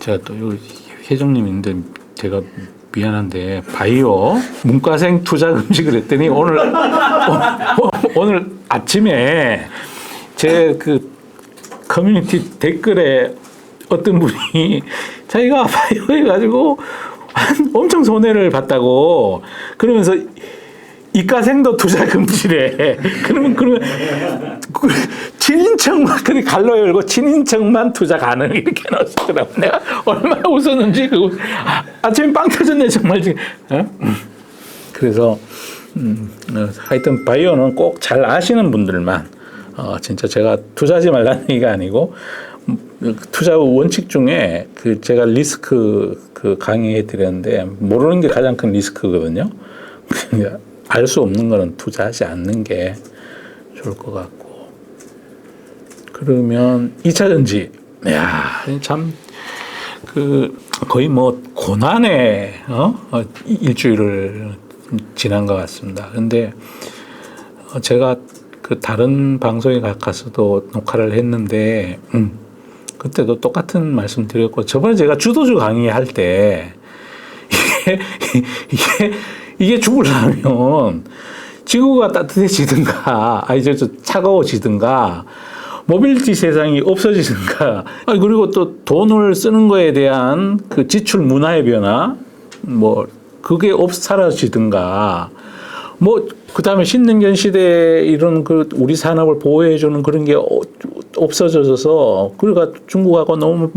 제가 또 여기 회장님인데 제가 미안한데 바이오 문과생 투자 금지를 했더니 오늘 아침에 제 그 커뮤니티 댓글에 어떤 분이 자기가 바이오 해가지고 엄청 손해를 봤다고 그러면서 이과생도 투자 금지래. 그러면 친인척만 그렇게 갈로 열고 친인척만 투자 가능 이렇게 넣었더라고. 내가 얼마나 웃었는지 아침에 빵 터졌네 정말 지금. 그래서 하여튼 바이오는 꼭 잘 아시는 분들만 진짜 제가 투자하지 말라는 얘기가 아니고 투자 원칙 중에 그 제가 리스크 그 강의해 드렸는데 모르는 게 가장 큰 리스크거든요. 알 수 없는 거는 투자하지 않는 게 좋을 것 같고. 그러면 2차 전지. 야, 참, 거의 뭐 고난의, 일주일을 지난 것 같습니다. 근데 제가 그 다른 방송에 가서도 녹화를 했는데, 그때도 똑같은 말씀 드렸고, 저번에 제가 주도주 강의할 때, 이게 죽으려면 지구가 따뜻해지든가, 차가워지든가, 모빌리티 세상이 없어지든가, 그리고 또 돈을 쓰는 거에 대한 그 지출 문화의 변화, 그게 사라지든가, 그 다음에 신능源 시대에 이런 우리 산업을 보호해주는 그런 게 없어져서, 그러니까 중국하고 너무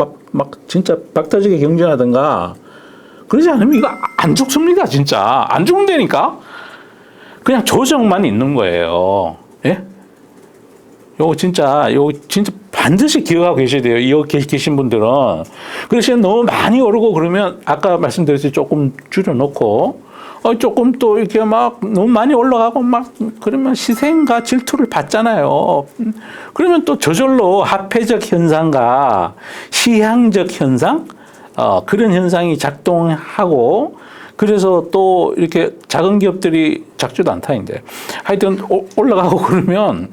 진짜 박 터지게 경쟁하든가, 그러지 않으면 이거 안 죽습니다, 진짜. 안 죽는다니까? 그냥 조정만 있는 거예요. 예? 요거 진짜 반드시 기억하고 계셔야 돼요. 여기 계신 분들은. 그래서 너무 많이 오르고 그러면 아까 말씀드렸듯이 조금 줄여놓고, 조금 또 이렇게 너무 많이 올라가고 그러면 시생과 질투를 받잖아요. 그러면 또 저절로 화폐적 현상과 시향적 현상? 그런 현상이 작동하고, 그래서 또 이렇게 작은 기업들이 작지도 않다, 이제. 하여튼 올라가고 그러면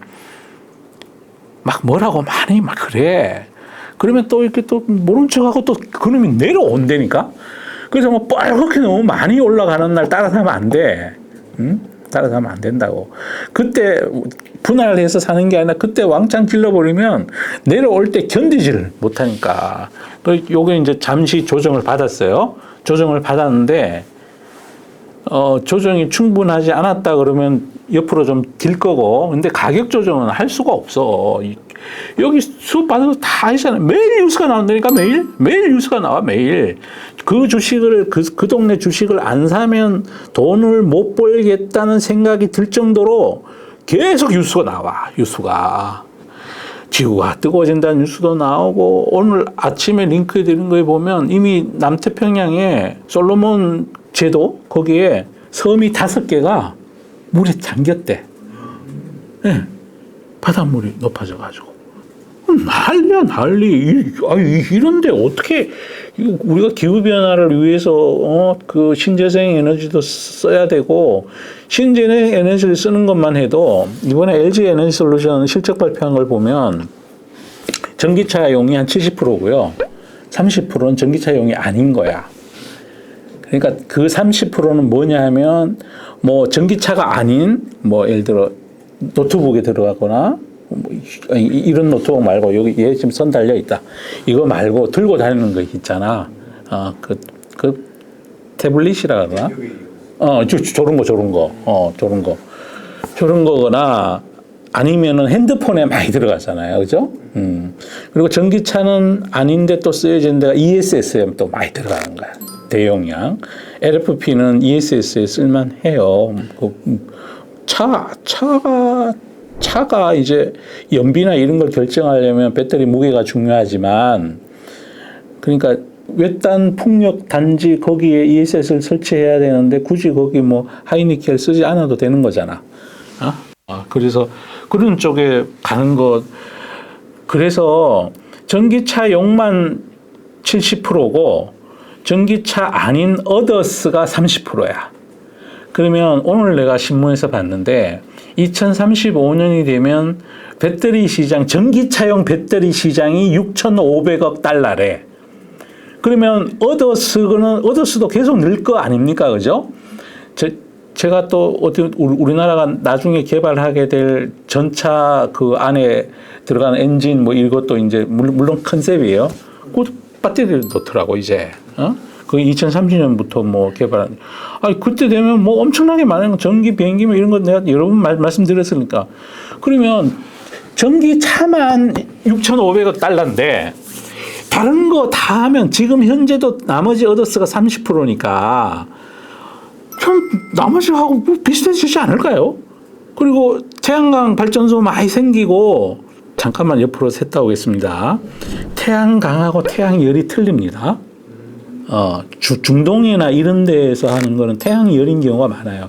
뭐라고 많이 그래. 그러면 또 이렇게 또 모른 척하고 또 그놈이 내려온다니까? 그래서 빨갛게 너무 많이 올라가는 날 따라서 하면 안 돼. 응? 따라서 하면 안 된다고. 그때 분할을 해서 사는 게 아니라 그때 왕창 길러버리면 내려올 때 견디지를 못하니까. 또 요게 이제 잠시 조정을 받았어요. 조정을 받았는데, 조정이 충분하지 않았다 그러면 옆으로 좀 딜 거고, 근데 가격 조정은 할 수가 없어. 여기 수업 받아서 다 하잖아요. 매일 뉴스가 나온다니까, 매일 뉴스가 나와, 매일. 그 주식을, 그 동네 주식을 안 사면 돈을 못 벌겠다는 생각이 들 정도로 계속 뉴스가 나와, 뉴스가. 지구가 뜨거워진다는 뉴스도 나오고, 오늘 아침에 링크해 드린 거에 보면 이미 남태평양에 솔로몬 제도, 거기에 섬이 5개가 물에 잠겼대. 네. 바닷물이 높아져가지고. 난리. 이런데 어떻게, 우리가 기후변화를 위해서, 신재생 에너지도 써야 되고, 신재생 에너지를 쓰는 것만 해도, 이번에 LG 에너지 솔루션 실적 발표한 걸 보면, 전기차용이 한 70%고요. 30%는 전기차용이 아닌 거야. 그러니까 그 30%는 뭐냐 하면, 전기차가 아닌, 예를 들어, 노트북에 들어가거나, 이런 노트북 말고, 여기 얘 지금 선 달려 있다. 이거 말고 들고 다니는 거 있잖아. 태블릿이라 그러나? 저런 거거나, 아니면은 핸드폰에 많이 들어가잖아요. 그죠? 그리고 전기차는 아닌데 또 쓰여지는 데가 ESS에 또 많이 들어가는 거야. 대용량. LFP는 ESS에 쓸만해요. 차가 이제 연비나 이런 걸 결정하려면 배터리 무게가 중요하지만, 그러니까 외딴 풍력 단지 거기에 ESS를 설치해야 되는데 굳이 거기 하이니켈 쓰지 않아도 되는 거잖아. 그래서 그런 쪽에 가는 것. 그래서 전기차용만 70%고 전기차 아닌 어더스가 30%야. 그러면 오늘 내가 신문에서 봤는데 2035년이 되면 배터리 시장, 전기차용 배터리 시장이 6,500억 달러래. 그러면 얻어쓰도 계속 늘 거 아닙니까? 그죠? 제가 또 우리나라가 나중에 개발하게 될 전차 그 안에 들어가는 엔진 뭐 이것도 이제 물론 컨셉이에요. 그 배터리를 넣더라고 이제. 그 2030년부터 뭐 개발한. 아니 그때 되면 뭐 엄청나게 많은 전기 비행기 뭐 이런 거 내가 여러 번 말씀드렸으니까. 그러면 전기차만 6,500억 달러인데 다른 거 다 하면 지금 현재도 나머지 얻어스가 30%니까. 좀 나머지하고 뭐 비슷해지지 않을까요? 그리고 태양광 발전소 많이 생기고 잠깐만 옆으로 샜다 오겠습니다. 태양광하고 태양열이 틀립니다. 중동이나 이런 데에서 하는 거는 태양열인 경우가 많아요.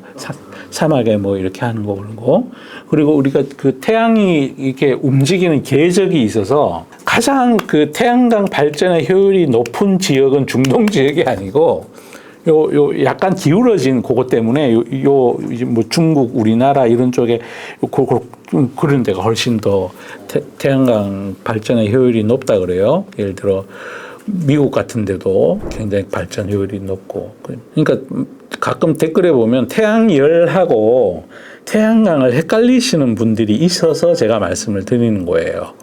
사막에 뭐 이렇게 하는 거 그런 거. 그리고 우리가 그 태양이 이렇게 움직이는 궤적이 있어서 가장 그 태양광 발전의 효율이 높은 지역은 중동 지역이 아니고 요 약간 기울어진 그것 때문에 뭐 중국, 우리나라 이런 쪽에 그런 데가 훨씬 더 태양광 발전의 효율이 높다 그래요. 예를 들어 미국 같은 데도 굉장히 발전 효율이 높고. 그러니까 가끔 댓글에 보면 태양열하고 태양광을 헷갈리시는 분들이 있어서 제가 말씀을 드리는 거예요.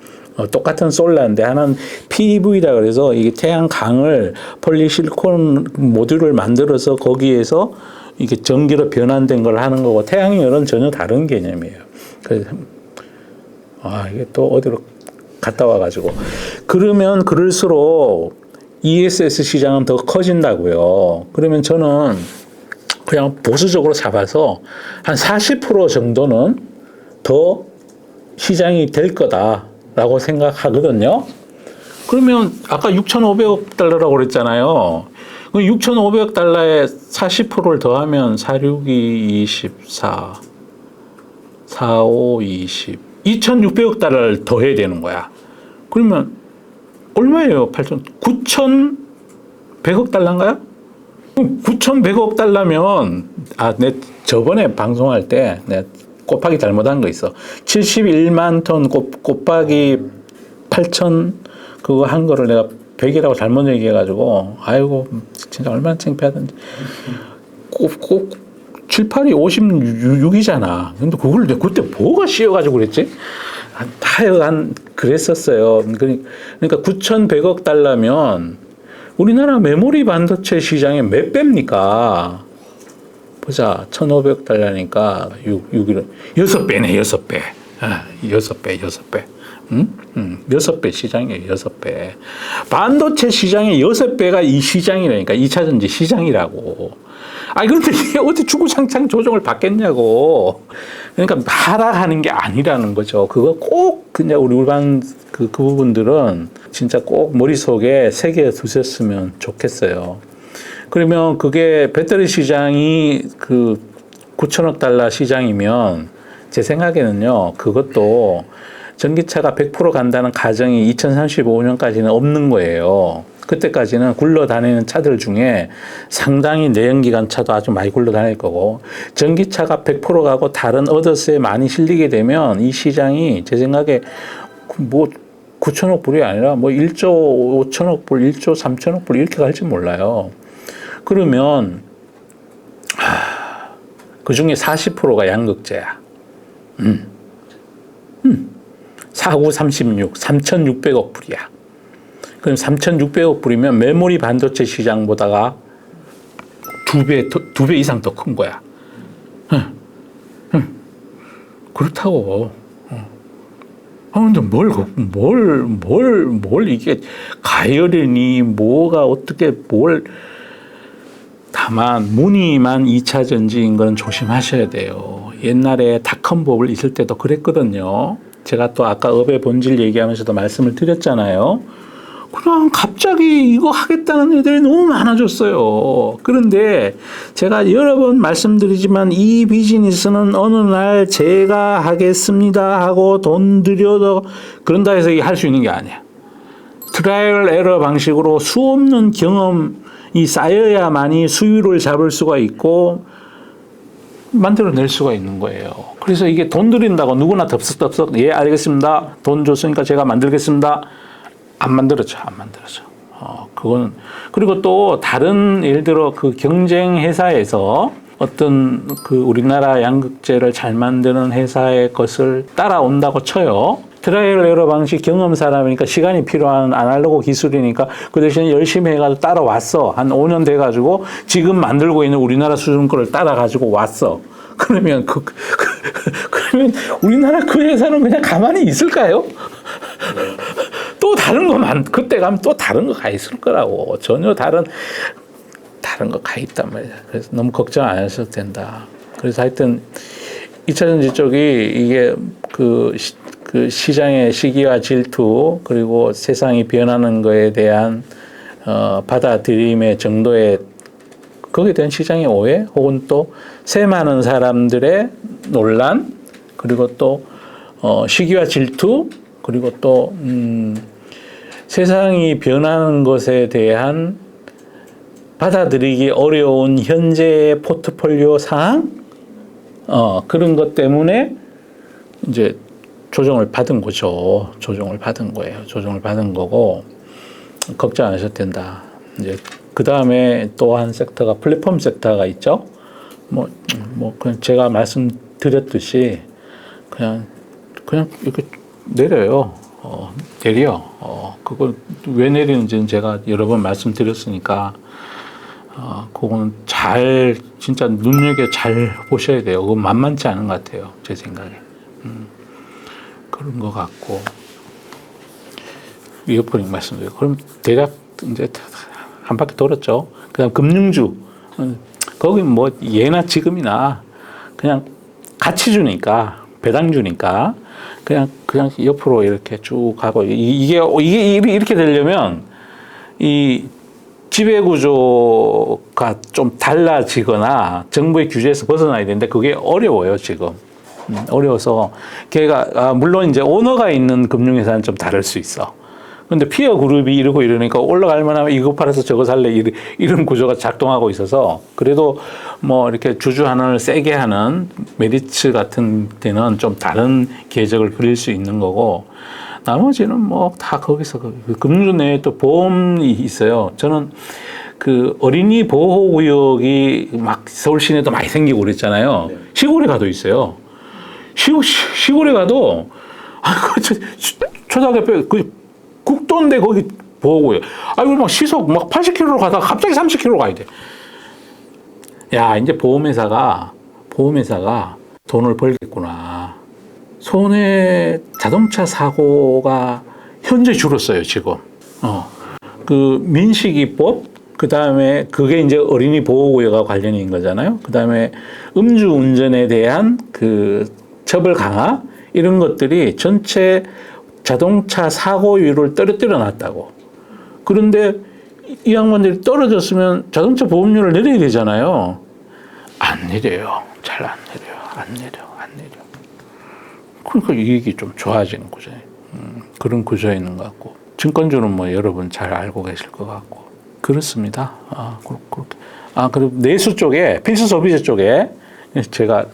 똑같은 솔라인데 하나는 PV다 그래서 이게 태양광을 폴리실리콘 모듈을 만들어서 거기에서 이게 전기로 변환된 걸 하는 거고 태양열은 전혀 다른 개념이에요. 그래서 이게 또 어디로 갔다 와가지고 그러면 그럴수록 ESS 시장은 더 커진다고요. 그러면 저는 그냥 보수적으로 잡아서 한 40% 정도는 더 시장이 될 거다라고 생각하거든요. 그러면 아까 6,500억 달러라고 그랬잖아요. 6,500억 달러에 40%를 더하면 462, 24, 45, 20, 2,600억 달러를 더해야 되는 거야. 그러면 얼마예요? 9,100억 달러인가요? 9,100억 달러면 내 저번에 방송할 때 내가 곱하기 잘못한 거 있어. 71만 톤 곱하기 8천 그거 한 거를 내가 100이라고 잘못 얘기해가지고 아이고 진짜 얼마나 창피하던지. 꼭 7, 8이 56이잖아. 근데 그걸 내가 그때 뭐가 씌워가지고 그랬지? 하여간 그랬었어요. 그러니까 9,100억 달러면 우리나라 메모리 반도체 시장의 몇 배입니까? 보자. 1,500억 달러니까 6배네, 6배. 6배. 6배 시장이에요, 6배. 반도체 시장의 6배가 이 시장이라니까, 2차 전지 시장이라고. 그런데 이게 어디 주구장창 조정을 받겠냐고. 그러니까 하락하는 게 아니라는 거죠. 그거 꼭 그냥 우리 일반 그 부분들은 진짜 꼭 머릿속에 새겨 두셨으면 좋겠어요. 그러면 그게 배터리 시장이 그 9천억 달러 시장이면 제 생각에는요, 그것도 전기차가 100% 간다는 가정이 2035년까지는 없는 거예요. 그때까지는 굴러다니는 차들 중에 상당히 내연기관 차도 아주 많이 굴러다닐 거고, 전기차가 100% 가고 다른 어더스에 많이 실리게 되면 이 시장이 제 생각에 뭐 9천억 불이 아니라 뭐 1조 5천억 불, 1조 3천억 불 이렇게 갈지 몰라요. 그러면 그 중에 40%가 양극재야. 49, 36, 3,600억 불이야. 그럼 3,600억 불이면 메모리 반도체 시장보다가 두 배 이상 더 큰 거야. 그렇다고. 근데 뭘 이게 가열이니 뭐가 어떻게 다만 무늬만 2차 전지인 건 조심하셔야 돼요. 옛날에 닷컴버블 있을 때도 그랬거든요. 제가 또 아까 업의 본질 얘기하면서도 말씀을 드렸잖아요. 그냥 갑자기 이거 하겠다는 애들이 너무 많아졌어요. 그런데 제가 여러 번 말씀드리지만 이 비즈니스는 어느 날 제가 하겠습니다 하고 돈 들여도 그런다 해서 할 수 있는 게 아니야. 트라이얼 에러 방식으로 수없는 경험이 쌓여야만이 수율을 잡을 수가 있고 만들어낼 수가 있는 거예요. 그래서 이게 돈 들인다고 누구나 덥석덥석 알겠습니다. 돈 줬으니까 제가 만들겠습니다. 안 만들어져. 그건 그리고 또 다른 예를 들어 그 경쟁 회사에서 어떤 그 우리나라 양극재를 잘 만드는 회사의 것을 따라온다고 쳐요. 트라이얼 에러 방식 경험 사람이니까 시간이 필요한 아날로그 기술이니까 그 대신 열심히 해가지고 따라왔어. 한 5년 돼가지고 지금 만들고 있는 우리나라 수준 거를 따라가지고 왔어. 그러면 그러면 우리나라 그 회사는 그냥 가만히 있을까요? 또 다른 거만 그때 가면 또 다른 거 가 있을 거라고. 전혀 다른 거 가 있단 말이야. 그래서 너무 걱정 안 하셔도 된다. 그래서 하여튼 2차 전지 쪽이 이게 그 시장의 시기와 질투 그리고 세상이 변하는 거에 대한 받아들임의 정도의 거기에 대한 시장의 오해 혹은 또 세많은 사람들의 논란 그리고 또 시기와 질투 그리고 또 세상이 변하는 것에 대한 받아들이기 어려운 현재의 포트폴리오 상황 그런 것 때문에 이제 조정을 받은 거죠. 조정을 받은 거예요. 조정을 받은 거고 걱정 안 하셔도 된다. 이제 그 다음에 또 한 섹터가 플랫폼 섹터가 있죠. 뭐 그냥 제가 말씀드렸듯이 그냥 이렇게 내려요. 내려. 그걸 왜 내리는지는 제가 여러 번 말씀드렸으니까 그거는 진짜 눈여겨 잘 보셔야 돼요. 그건 만만치 않은 것 같아요. 제 생각에. 그런 것 같고. 이어포닝 말씀드려요. 그럼 대략 이제 한 바퀴 돌았죠. 그 다음 금융주. 거기 뭐 예나 지금이나 그냥 같이 주니까, 배당 주니까 그냥 옆으로 이렇게 쭉 가고 이게 이렇게 되려면 이 지배구조가 좀 달라지거나 정부의 규제에서 벗어나야 되는데 그게 어려워요, 지금. 어려워서 걔가 물론 이제 오너가 있는 금융회사는 좀 다를 수 있어. 근데 피어 그룹이 이러니까 올라갈 만하면 이거 팔아서 저거 살래 이런 구조가 작동하고 있어서 그래도 뭐 이렇게 주주 환원을 세게 하는 메리츠 같은 데는 좀 다른 궤적을 그릴 수 있는 거고 나머지는 뭐 다 거기서 금융주 내에 또 보험이 있어요. 저는 그 어린이 보호구역이 막 서울 시내도 많이 생기고 그랬잖아요. 네. 시골에 가도 있어요. 시골에 가도 초등학교 국도인데 거기 보호구역. 아이고 막 시속 막 80km로 가다가 갑자기 30km로 가야 돼. 야 이제 보험회사가 돈을 벌겠구나. 손해 자동차 사고가 현재 줄었어요 지금. 그 민식이법 그 다음에 그게 이제 어린이 보호구역과 관련이 있는 거잖아요. 그 다음에 음주운전에 대한 그 처벌 강화 이런 것들이 전체 자동차 사고율을 떨어뜨려 놨다고. 그런데 이 양반들이 떨어졌으면 자동차 보험료를 내려야 되잖아요. 안 내려요. 잘 안 내려. 그러니까 이익이 좀 좋아지는 구조예요. 그런 구조에 있는 것 같고. 증권주는 뭐 여러분 잘 알고 계실 것 같고. 그렇습니다. 그렇게. 그리고 내수 쪽에, 필수 소비재 쪽에 제가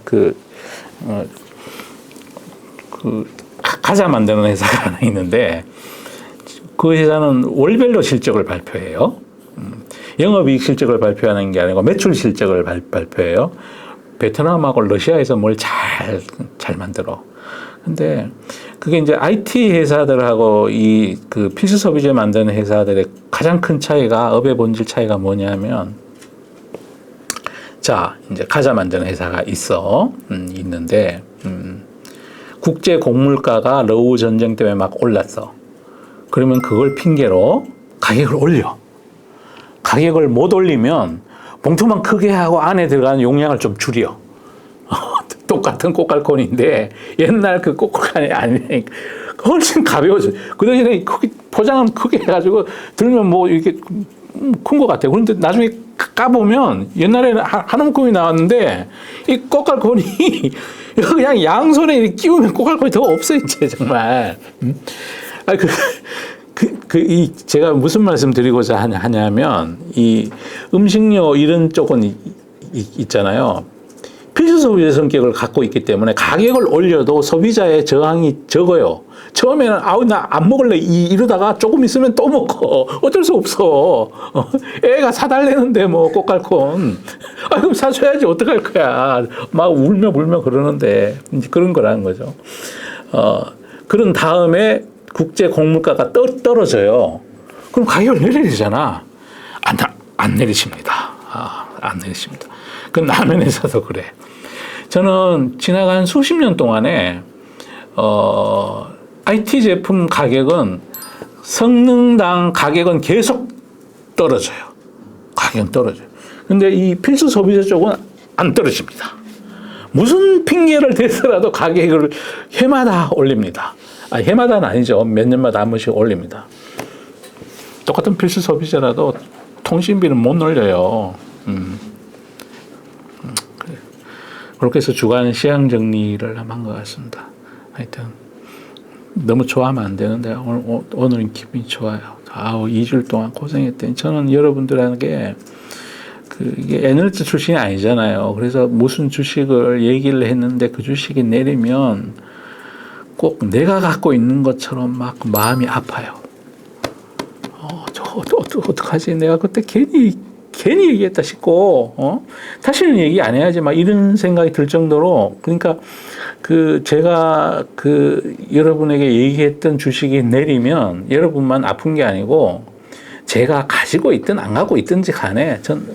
과자 만드는 회사가 하나 있는데 그 회사는 월별로 실적을 발표해요. 영업이익 실적을 발표하는 게 아니고 매출 실적을 발표해요. 베트남하고 러시아에서 뭘 잘 만들어. 근데 그게 이제 IT 회사들하고 이 그 필수 소비재 만드는 회사들의 가장 큰 차이가 업의 본질 차이가 뭐냐면 자 이제 과자 만드는 회사가 있는데 국제 곡물가가 러우 전쟁 때문에 막 올랐어. 그러면 그걸 핑계로 가격을 올려. 가격을 못 올리면 봉투만 크게 하고 안에 들어가는 용량을 좀 줄여. 똑같은 꼬깔콘인데 옛날 그 꼬깔콘이 아니니까 훨씬 가벼워져. 그 대신에 포장은 크게 해가지고 들면 뭐 이렇게 큰 것 같아요. 그런데 나중에 까보면 옛날에는 한 움큼이 나왔는데 이 꼬깔콘이 그냥 양손에 끼우면 꼬깔콘이 더 없어 이제 정말. 제가 무슨 말씀 드리고자 하냐면 이 음식료 이런 쪽은 있잖아요. 필수 소비자 성격을 갖고 있기 때문에 가격을 올려도 소비자의 저항이 적어요. 처음에는 아우 나 안 먹을래 이러다가 조금 있으면 또 먹고 어쩔 수 없어. 애가 사달래는데 뭐 꽃갈콘. 아 그럼 사줘야지 어떡할 거야. 막 울며 불며 그러는데 이제 그런 거라는 거죠. 그런 다음에 국제 곡물가가 떨어져요. 그럼 가격을 내려야 되잖아. 안 내리십니다. 안 내리십니다. 그 라면 회사도 그래. 저는 지나간 수십 년 동안에 IT 제품 가격은 성능당 가격은 계속 떨어져요. 가격은 떨어져요. 근데 이 필수 소비자 쪽은 안 떨어집니다. 무슨 핑계를 대더라도 가격을 해마다 올립니다. 해마다는 아니죠. 몇 년마다 한 번씩 올립니다. 똑같은 필수 소비자라도 통신비는 못 올려요. 그래. 그렇게 해서 주간 시장 정리를 한 것 같습니다. 하여튼 너무 좋아하면 안 되는데 오늘은 기분이 좋아요. 2주일 동안 고생했더니 저는 여러분들에게 이게 에너지 출신이 아니잖아요. 그래서 무슨 주식을 얘기를 했는데 그 주식이 내리면 꼭 내가 갖고 있는 것처럼 막 마음이 아파요. 저 어떡하지? 내가 그때 괜히 얘기했다 싶고, 다시는 얘기 안 해야지 막 이런 생각이 들 정도로, 그러니까 제가 여러분에게 얘기했던 주식이 내리면 여러분만 아픈 게 아니고 제가 가지고 있든 안 갖고 있든지 간에 전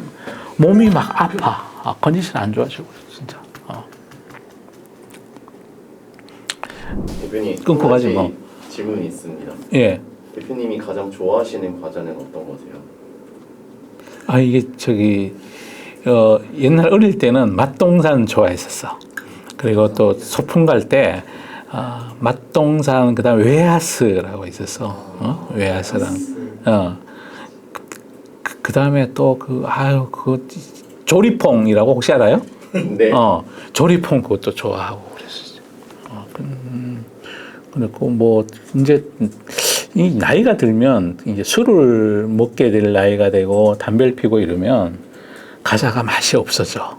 몸이 막 아파. 컨디션 안 좋아지고 진짜. 대표님, 끊고 가지 뭐. 질문이 있습니다. 예. 대표님이 가장 좋아하시는 과자는 어떤 거세요? 이게 옛날 어릴 때는 맛동산 좋아했었어. 그리고 또 소풍 갈 때 맛동산 그다음에 웨하스라고 있었어. 웨하스랑 그다음에 또 조리퐁이라고 혹시 알아요? 네. 조리퐁 그것도 좋아하고 그랬었죠. 그리고 뭐 이제 이 나이가 들면 이제 술을 먹게 될 나이가 되고 담배를 피고 이러면 과자가 맛이 없어져.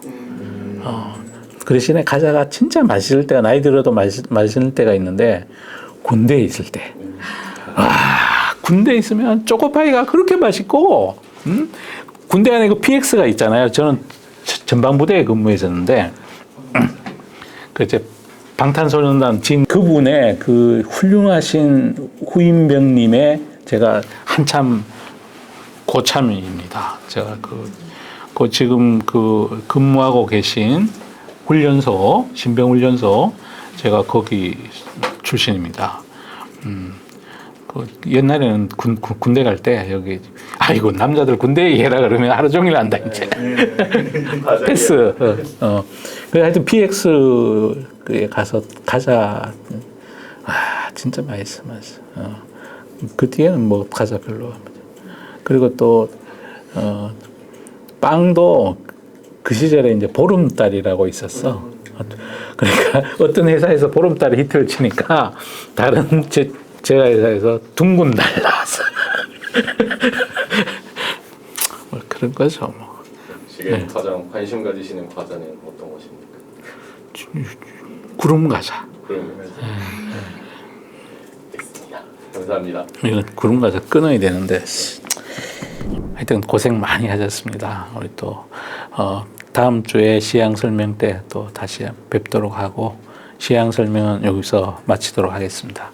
그 대신에 과자가 진짜 맛있을 때가 나이 들어도 맛있을 때가 있는데 군대에 있을 때. 군대에 있으면 초코파이가 그렇게 맛있고, 군대 안에 그 PX가 있잖아요. 저는 전방부대에 근무했었는데, 이제 방탄소년단 그분의 그 훌륭하신 후임병님의 제가 한참 고참입니다. 제가 지금 근무하고 계신 훈련소, 신병훈련소, 제가 거기 출신입니다. 옛날에는 군대 갈 때 여기 아이고 남자들 군대 얘기해라 그러면 하루 종일 한다 이제. 패스. 그래 하여튼 PX에 가서 과자 진짜 맛있어. 그 뒤에는 뭐 과자 별로. 그리고 또 빵도 그 시절에 이제 보름달이라고 있었어. 그러니까 어떤 회사에서 보름달에 히트를 치니까 다른 제가 회사에서 둥근 달 나왔어. 뭐 그런 거죠. 뭐. 지금 가장 관심 가지시는 과자는 어떤 것입니까? 구름 과자. 구름 과자. 알겠습니다. 감사합니다. 이건 구름 과자 끊어야 되는데 하여튼 고생 많이 하셨습니다. 우리 또 다음 주에 시향 설명 때 또 다시 뵙도록 하고 시향 설명은 여기서 마치도록 하겠습니다.